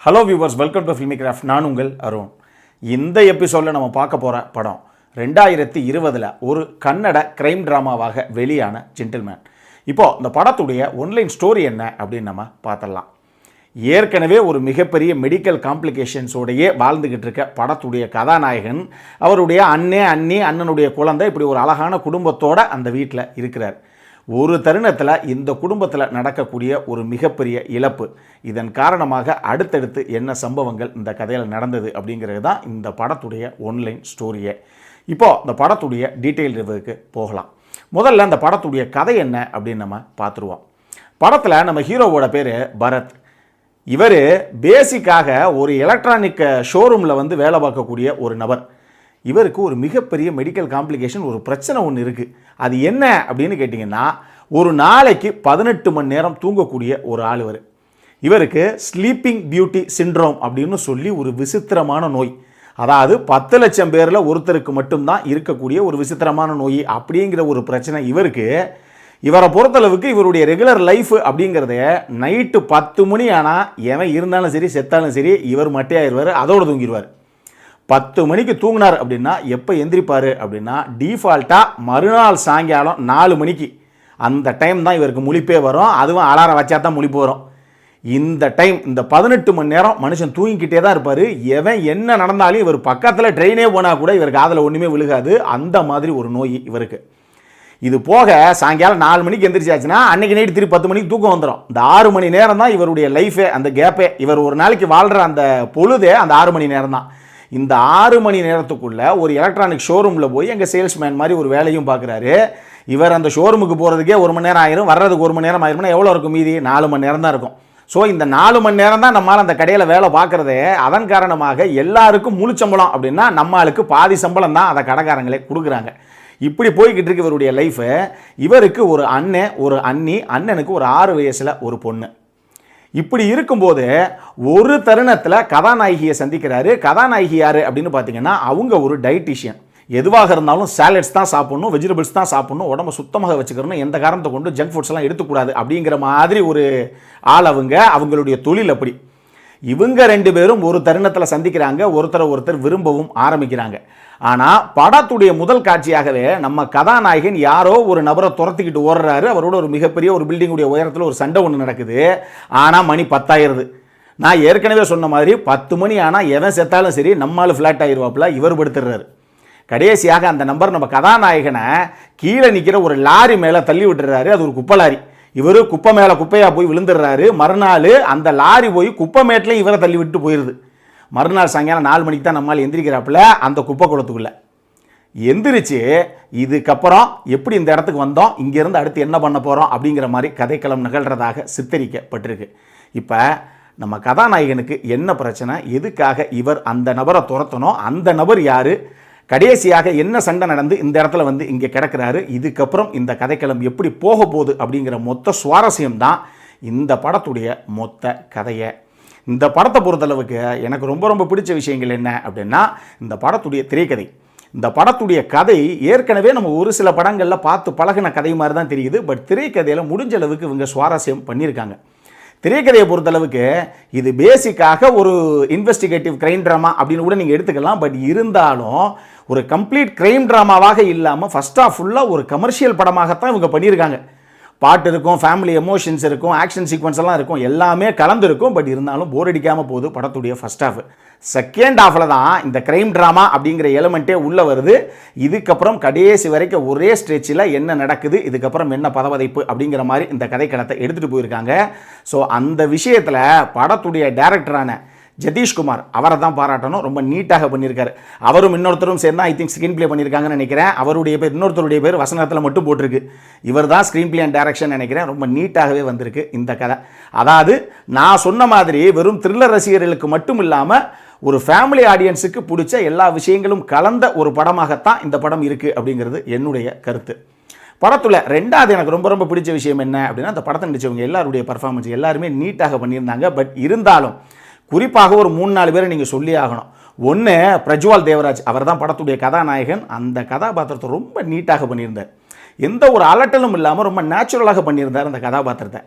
Hello viewers, welcome to Filmicraft. நான் உங்கள் அருண். இந்த எபிசோடில் நம்ம பார்க்க போகிற படம் 2020 ஒரு கன்னட கிரைம் ட்ராமாவாக வெளியான ஜென்டில்மேன். இப்போது இந்த படத்துடைய ஒன்லைன் ஸ்டோரி என்ன அப்படின்னு நம்ம பார்த்துடலாம். ஏற்கனவே ஒரு மிகப்பெரிய மெடிக்கல் காம்ப்ளிகேஷன்ஸோடையே வாழ்ந்துக்கிட்டு இருக்க படத்துடைய கதாநாயகன் அவருடைய அண்ணனுடைய குழந்தை இப்படி ஒரு அழகான குடும்பத்தோடு அந்த வீட்டில் இருக்கிறார். ஒரு தருணத்தில் இந்த குடும்பத்தில் நடக்கக்கூடிய ஒரு மிகப்பெரிய இழப்பு, இதன் காரணமாக அடுத்தடுத்து என்ன சம்பவங்கள் இந்த கதையில் நடந்தது அப்படிங்கிறது தான் இந்த படத்துடைய ஒன்லைன் ஸ்டோரியே. இப்போது இந்த படத்துடைய டீட்டெயில் ரிவ்யூக்கு போகலாம். முதல்ல இந்த படத்துடைய கதை என்ன அப்படின்னு நம்ம பார்த்துருவோம். படத்தில் நம்ம ஹீரோவோட பேர் பரத். இவர் பேசிக்காக ஒரு எலக்ட்ரானிக் ஷோரூமில் வேலை பார்க்கக்கூடிய ஒரு நபர். இவருக்கு ஒரு மிகப்பெரிய மெடிக்கல் காம்ப்ளிகேஷன், ஒரு பிரச்சனை ஒன்று இருக்குது. அது என்ன அப்படின்னு கேட்டிங்கன்னா, ஒரு நாளைக்கு 18 மணி நேரம் தூங்கக்கூடிய ஒரு ஆள் இவருக்கு ஸ்லீப்பிங் பியூட்டி சிண்ட்ரோம் அப்படின்னு சொல்லி ஒரு விசித்திரமான நோய். அதாவது 10 லட்சம் பேரில் ஒருத்தருக்கு மட்டும்தான் இருக்கக்கூடிய ஒரு விசித்திரமான நோய் அப்படிங்கிற ஒரு பிரச்சனை இவருக்கு. இவரை பொறுத்தளவுக்கு இவருடைய ரெகுலர் லைஃப் அப்படிங்கிறத நைட்டு 10 மணி ஆனால் எவன் இருந்தாலும் சரி செத்தாலும் சரி இவர் மட்டையாயிருவார், அதோடு தூங்கிடுவார். 10 மணிக்கு தூங்கினார் அப்படின்னா எப்போ எந்திரிப்பார் அப்படின்னா டிஃபால்ட்டாக மறுநாள் சாயங்காலம் 4 மணிக்கு அந்த டைம் தான் இவருக்கு முழிப்பே வரும். அதுவும் அலாரம் வச்சா தான் முழிப்பு வரும். இந்த டைம், இந்த 18 மணி நேரம் மனுஷன் தூங்கிக்கிட்டே தான் இருப்பார். எவன் என்ன நடந்தாலும் இவர் பக்கத்தில் ட்ரெயினே போனால் கூட இவருக்கு காதில் ஒன்றுமே விழுகாது. அந்த மாதிரி ஒரு நோய் இவருக்கு. இது போக சாயங்காலம் 4 மணிக்கு எந்திரிச்சாச்சுன்னா அன்றைக்கி நைட்டு திருப்பி 10 மணிக்கு தூக்கம் வந்துடும். இந்த 6 மணி நேரம் தான் இவருடைய லைஃபே, அந்த கேப்பே. இவர் ஒரு நாளைக்கு வாழ்கிற அந்த பொழுதே அந்த 6 மணி நேரம் தான். இந்த 6 மணி நேரத்துக்குள்ளே ஒரு எலக்ட்ரானிக் ஷோரூமில் போய் எங்கள் சேல்ஸ்மேன் மாதிரி ஒரு வேலையும் பார்க்குறாரு. இவர் அந்த ஷோரூமுக்கு போகிறதுக்கே 1 மணி நேரம் ஆயிரும், வர்றதுக்கு 1 மணி நேரம் ஆயிரும்னா எவ்வளோ இருக்கும்? மீதி 4 மணி நேரம் தான் இருக்கும். ஸோ இந்த 4 மணி நேரம் தான் நம்மளால் அந்த கடையில் வேலை பார்க்குறதே. அதன் காரணமாக எல்லாருக்கும் முழு சம்பளம் அப்படின்னா நம்மளுக்கு பாதி சம்பளம் தான் அதை கடைக்காரங்களே கொடுக்குறாங்க. இப்படி போய்கிட்டு இருக்கு இவருடைய லைஃபு. இவருக்கு ஒரு அண்ணன், ஒரு அண்ணி, அண்ணனுக்கு ஒரு 6 வயசில் ஒரு பொண்ணு. இப்படி இருக்கும்போது ஒரு தருணத்தில் கதாநாயகியை சந்திக்கிறாரு. கதாநாயகி யார் அப்படின்னு பார்த்தீங்கன்னா, அவங்க ஒரு டயட்டிஷியன். எதுவாக இருந்தாலும் சாலட்ஸ் தான் சாப்பிட்ணும், வெஜிடபிள்ஸ் தான் சாப்பிட்ணும், உடம்பை சுத்தமாக வச்சுக்கணும், எந்த காரணத்தை கொண்டு ஜங்க் ஃபுட்ஸ்லாம் எடுத்துக்கூடாது அப்படிங்கிற மாதிரி ஒரு ஆள் அவங்களுடைய தொழில் அப்படி. இவங்க 2 பேரும் ஒரு தருணத்தில் சந்திக்கிறாங்க, ஒருத்தர் விரும்பவும் ஆரம்பிக்கிறாங்க. ஆனால் படத்துடைய முதல் காட்சியாகவே நம்ம கதாநாயகன் யாரோ ஒரு நபரை துரத்திக்கிட்டு ஓடுறாரு. அவரோட ஒரு மிகப்பெரிய ஒரு பில்டிங்குடைய உயரத்தில் ஒரு சண்டை ஒன்று நடக்குது. ஆனால் மணி 10 ஆயிடுது. நான் ஏற்கனவே சொன்ன மாதிரி 10 மணி ஆனால் எவன் செத்தாலும் சரி நம்மளால் ஃப்ளாட் ஆகிடுவாப்புல இவர் படுத்துடுறாரு. கடைசியாக அந்த நம்பர் நம்ம கதாநாயகனை கீழே நிற்கிற ஒரு லாரி மேலே தள்ளி விட்டுறாரு. அது ஒரு குப்பை லாரி. இவர் குப்பை மேலே குப்பையாக போய் விழுந்துடுறாரு. மறுநாள் அந்த லாரி போய் குப்பை மேட்டில் இவரை தள்ளி விட்டு போயிடுது. மறுநாள் சாயங்காலம் 4 மணிக்கு தான் நம்மளால் எந்திரிக்கிறாப்புல அந்த குப்பை குளத்துக்குள்ளே எந்திரிச்சு, இதுக்கப்புறம் எப்படி இந்த இடத்துக்கு வந்தோம், இங்கேருந்து அடுத்து என்ன பண்ண போகிறோம் அப்படிங்கிற மாதிரி கதைக்களம் நிகழ்கிறதாக சித்தரிக்கப்பட்டிருக்கு. இப்போ நம்ம கதாநாயகனுக்கு என்ன பிரச்சனை, எதுக்காக இவர் அந்த நபரை துரத்தணும், அந்த நபர் யார், கடைசியாக என்ன சண்டை நடந்து இந்த இடத்துல இங்கே கிடக்கிறாரு, இதுக்கப்புறம் இந்த கதைக்களம் எப்படி போக போகுது அப்படிங்கிற மொத்த சுவாரஸ்யம் தான் இந்த படத்துடைய மொத்த கதையை. இந்த படத்தை பொறுத்தளவுக்கு எனக்கு ரொம்ப பிடிச்ச விஷயங்கள் என்ன அப்படின்னா, இந்த படத்துடைய திரைக்கதை. இந்த படத்துடைய கதை ஏற்கனவே நம்ம ஒரு சில படங்களில் பார்த்து பழகின கதை மாதிரி தான் தெரியுது. பட் திரைக்கதையில் முடிஞ்ச அளவுக்கு இவங்க சுவாரஸ்யம் பண்ணியிருக்காங்க. திரைக்கதையை பொறுத்தளவுக்கு இது பேசிக்காக ஒரு இன்வெஸ்டிகேட்டிவ் கிரைம் ட்ராமா அப்படின்னு கூட நீங்கள் எடுத்துக்கலாம். பட் இருந்தாலும் ஒரு கம்ப்ளீட் கிரைம் ட்ராமாவாக இல்லாமல் ஃபர்ஸ்ட் ஆஃப் ஃபுல்லாக ஒரு கமர்ஷியல் படமாகத்தான் இவங்க பண்ணியிருக்காங்க. பாட்டு இருக்கும், ஃபேமிலி எமோஷன்ஸ் இருக்கும், ஆக்ஷன் சீக்வன்ஸ் எல்லாம் இருக்கும், எல்லாமே கலந்துருக்கும். பட் இருந்தாலும் போர் அடிக்காமல் போகுது படத்துடைய ஃபர்ஸ்ட் ஹாஃப். செகண்ட் ஹாஃபில் தான் இந்த கிரைம் ட்ராமா அப்படிங்கிற எலிமெண்ட்டே உள்ளே வருது. இதுக்கப்புறம் கடைசி வரைக்கும் ஒரே ஸ்ட்ரெச்சில் என்ன நடக்குது, இதுக்கப்புறம் என்ன பதவதைப்பு அப்படிங்கிற மாதிரி இந்த கதைக்களத்தை எடுத்துகிட்டு போயிருக்காங்க. ஸோ அந்த விஷயத்தில் படத்துடைய டைரக்டரான ஜதீஷ்குமார் அவரை தான் பாராட்டணும். ரொம்ப நீட்டாக பண்ணியிருக்காரு. அவரும் இன்னொருத்தரும் சேர்ந்து ஐ திங்க் ஸ்க்ரீன் பிளே பண்ணியிருக்காங்கன்னு நினைக்கிறேன். அவருடைய பேர், இன்னொருத்தருடைய பேர் வசனத்தில் மட்டும் போட்டிருக்கு. இவர் தான் ஸ்க்ரீன் பிளே அண்ட் டைரக்ஷன் நினைக்கிறேன். ரொம்ப நீட்டாகவே வந்திருக்கு இந்த கதை. அதாவது நான் சொன்ன மாதிரி வெறும் த்ரில்லர் ரசிகர்களுக்கு மட்டும் இல்லாமல் ஒரு ஃபேமிலி ஆடியன்ஸுக்கு பிடிச்ச எல்லா விஷயங்களும் கலந்த ஒரு படமாகத்தான் இந்த படம் இருக்குது அப்படிங்கிறது என்னுடைய கருத்து. படத்தில் ரெண்டாவது எனக்கு ரொம்ப பிடிச்ச விஷயம் என்ன அப்படின்னா, அந்த படத்தை நடித்தவங்க எல்லாருடைய பர்ஃபார்மன்ஸ் எல்லாருமே நீட்டாக பண்ணியிருந்தாங்க. பட் இருந்தாலும் குறிப்பாக ஒரு 3-4 பேரை நீங்கள் சொல்லி ஆகணும். ஒன்று பிரஜ்வால் தேவராஜ், அவர் தான் படத்துடைய கதாநாயகன். அந்த கதாபாத்திரத்தை ரொம்ப நீட்டாக பண்ணியிருந்தார். எந்த ஒரு அலட்டலும் இல்லாமல் ரொம்ப நேச்சுரலாக பண்ணியிருந்தார் அந்த கதாபாத்திரத்தை.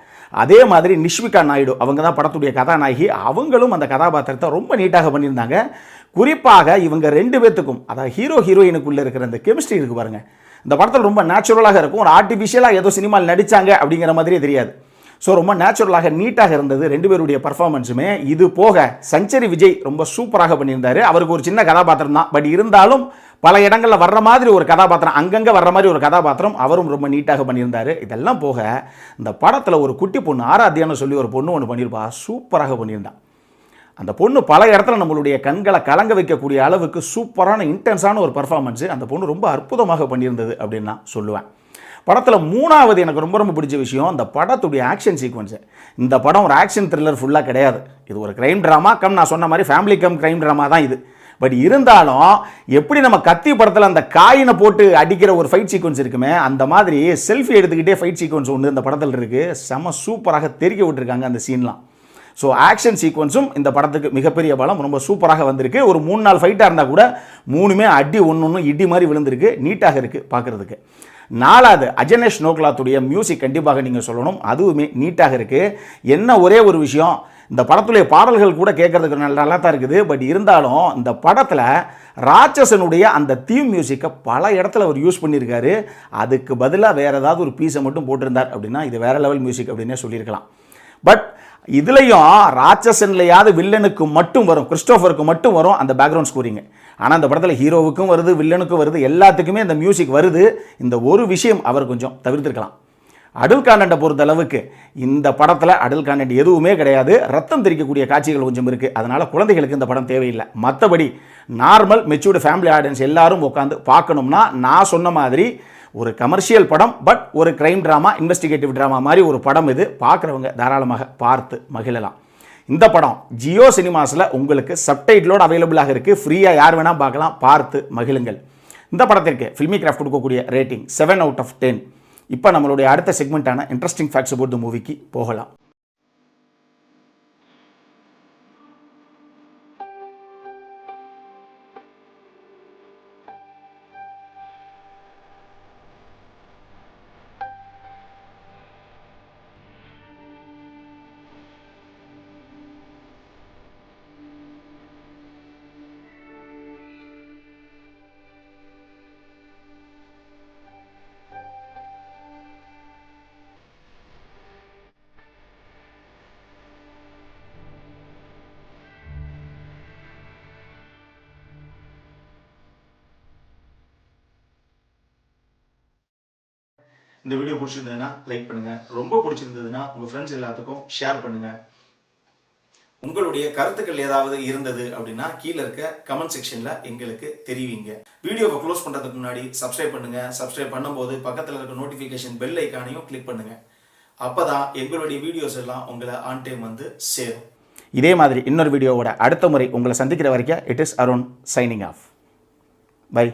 அதே மாதிரி நிஷ்விகா நாயுடு, அவங்க தான் படத்துடைய கதாநாயகி, அவங்களும் அந்த கதாபாத்திரத்தை ரொம்ப நீட்டாக பண்ணியிருந்தாங்க. குறிப்பாக இவங்க 2 பேத்துக்கும், அதாவது ஹீரோ ஹீரோயினுக்குள்ளே இருக்கிற அந்த கெமிஸ்ட்ரி இருக்குது பாருங்கள், இந்த படத்தில் ரொம்ப நேச்சுரலாக இருக்கும். ஒரு ஆர்டிஃபிஷியலாக ஏதோ சினிமாவில் நடித்தாங்க அப்படிங்கிற மாதிரியே தெரியாது. ஸோ ரொம்ப நேச்சுரலாக நீட்டாக இருந்தது 2 பேருடைய பர்ஃபார்மன்ஸுமே. இது போக சஞ்சரி விஜய் ரொம்ப சூப்பராக பண்ணியிருந்தார். அவருக்கு ஒரு சின்ன கதாபாத்திரம் தான், பட் இருந்தாலும் பல இடங்களில் வர்ற மாதிரி ஒரு கதாபாத்திரம், அங்கங்கே வர்ற மாதிரி ஒரு கதாபாத்திரம் அவரும் ரொம்ப நீட்டாக பண்ணியிருந்தார். இதெல்லாம் போக இந்த படத்தில் ஒரு குட்டி பொண்ணு ஆராத்தியான்னு சொல்லி ஒரு பொண்ணு ஒன்று பண்ணியிருப்பா, சூப்பராக பண்ணியிருந்தான். அந்த பொண்ணு பல இடத்துல நம்மளுடைய கண்களை கலங்க வைக்கக்கூடிய அளவுக்கு சூப்பரான இன்டென்ஸான ஒரு பர்ஃபார்மன்ஸு அந்த பொண்ணு ரொம்ப அற்புதமாக பண்ணியிருந்தது அப்படின்னு நான் சொல்லுவேன். படத்தில் 3வது எனக்கு ரொம்ப ரொம்ப பிடிச்ச விஷயம் அந்த படத்துடைய ஆக்ஷன் சீக்வன்ஸு. இந்த படம் ஒரு ஆக்ஷன் த்ரில்லர் ஃபுல்லாக கிடையாது, இது ஒரு கிரைம் ட்ராமா கம், நான் சொன்ன மாதிரி ஃபேமிலி கம் கிரைம் ட்ராமா தான் இது. பட் இருந்தாலும் எப்படி நம்ம கத்தி படத்தில் அந்த காயினை போட்டு அடிக்கிற ஒரு ஃபைட் சீக்வன்ஸ் இருக்குமே, அந்த மாதிரி செல்ஃபி எடுத்துக்கிட்டே ஃபைட் சீக்வன்ஸ் ஒன்று இந்த படத்தில் இருக்குது. செம சூப்பராக தெரிக்க விட்டுருக்காங்க அந்த சீன்லாம். ஸோ ஆக்ஷன் சீக்வன்ஸும் இந்த படத்துக்கு மிகப்பெரிய பலம், ரொம்ப சூப்பராக வந்திருக்கு. ஒரு 3-4 ஃபைட்டாக இருந்தால் கூட 3மே அடி ஒன்று இடி மாதிரி விழுந்திருக்கு, நீட்டாக இருக்குது பார்க்குறதுக்கு. 4வது அஜனேஷ் நோக்லாத்துடைய மியூசிக் கண்டிப்பாக நீங்கள் சொல்லணும், அதுவுமே நீட்டாக இருக்குது. என்ன ஒரே ஒரு விஷயம், இந்த படத்துடைய பாடல்கள் கூட கேட்கறதுக்கு நல்லா தான் இருக்குது. பட் இருந்தாலும் இந்த படத்தில் ராட்சசனுடைய அந்த தீம் மியூசிக்கை பல இடத்துல அவர் யூஸ் பண்ணியிருக்காரு. அதுக்கு பதிலாக வேறு ஏதாவது ஒரு பீஸை மட்டும் போட்டிருந்தார் அப்படின்னா இது வேறு லெவல் மியூசிக் அப்படின்னே சொல்லியிருக்கலாம். பட் இதுலேயும் ராட்சசன்லையாவது வில்லனுக்கு மட்டும் வரும், கிறிஸ்டோஃபருக்கு மட்டும் வரும் அந்த பேக்ரவுண்ட் ஸ்கோரிங்கு. ஆனால் அந்த படத்தில் ஹீரோவுக்கும் வருது, வில்லனுக்கும் வருது, எல்லாத்துக்குமே இந்த மியூசிக் வருது. இந்த ஒரு விஷயம் அவர் கொஞ்சம் தவிர்த்திருக்கலாம். அடல் கான்டென்ட்டை பொறுத்த அளவுக்கு இந்த படத்தில் அடல் கான்டென்ட் எதுவுமே கிடையாது. ரத்தம் தெரிக்கக்கூடிய காட்சிகள் கொஞ்சம் இருக்குது, அதனால் குழந்தைகளுக்கு இந்த படம் தேவையில்லை. மற்றபடி நார்மல் மெச்சூர்டு ஃபேமிலி ஆடியன்ஸ் எல்லாரும் உட்காந்து பார்க்கணும்னா நான் சொன்ன மாதிரி ஒரு கமர்ஷியல் படம், பட் ஒரு கிரைம் ட்ராமா, இன்வெஸ்டிகேட்டிவ் ட்ராமா மாதிரி ஒரு படம் இது. பார்க்குறவங்க தாராளமாக பார்த்து மகிழலாம். இந்த படம் ஜியோ சினிமாஸில் உங்களுக்கு சப்டைட்டிலோடு அவைலபிளாக இருக்குது, ஃப்ரீயாக யார் வேணால் பார்க்கலாம், பார்த்து மகிழுங்கள். இந்த படத்திற்கு ஃபில்மி கிராஃப்ட் கொடுக்கக்கூடிய ரேட்டிங் 7/10. இப்போ நம்மளுடைய அடுத்த செக்மெண்ட்டான இன்ட்ரெஸ்டிங் ஃபேக்ட்ஸ் அபவுட் தி மூவிக்கு போகலாம். இந்த வீடியோ பிடிச்சிருந்ததுன்னா லைக் பண்ணுங்கள், ரொம்ப பிடிச்சிருந்ததுன்னா உங்கள் ஃப்ரெண்ட்ஸ் எல்லாத்துக்கும் ஷேர் பண்ணுங்கள். உங்களுடைய கருத்துக்கள் ஏதாவது இருந்தது அப்படின்னா கீழே இருக்க கமெண்ட் செக்ஷனில் எங்களுக்கு தெரிவிங்க. வீடியோவை க்ளோஸ் பண்ணுறதுக்கு முன்னாடி சப்ஸ்கிரைப் பண்ணுங்கள். சப்ஸ்கிரைப் பண்ணும்போது பக்கத்தில் இருக்க நோட்டிஃபிகேஷன் பெல் ஐக்கானையும் கிளிக் பண்ணுங்கள். அப்போ தான் எங்களுடைய வீடியோஸ் எல்லாம் உங்களை ஆன் டைம் வந்து சேரும். இதே மாதிரி இன்னொரு வீடியோவோட அடுத்த முறை உங்களை சந்திக்கிற வரைக்கும் it is Arun signing off. By.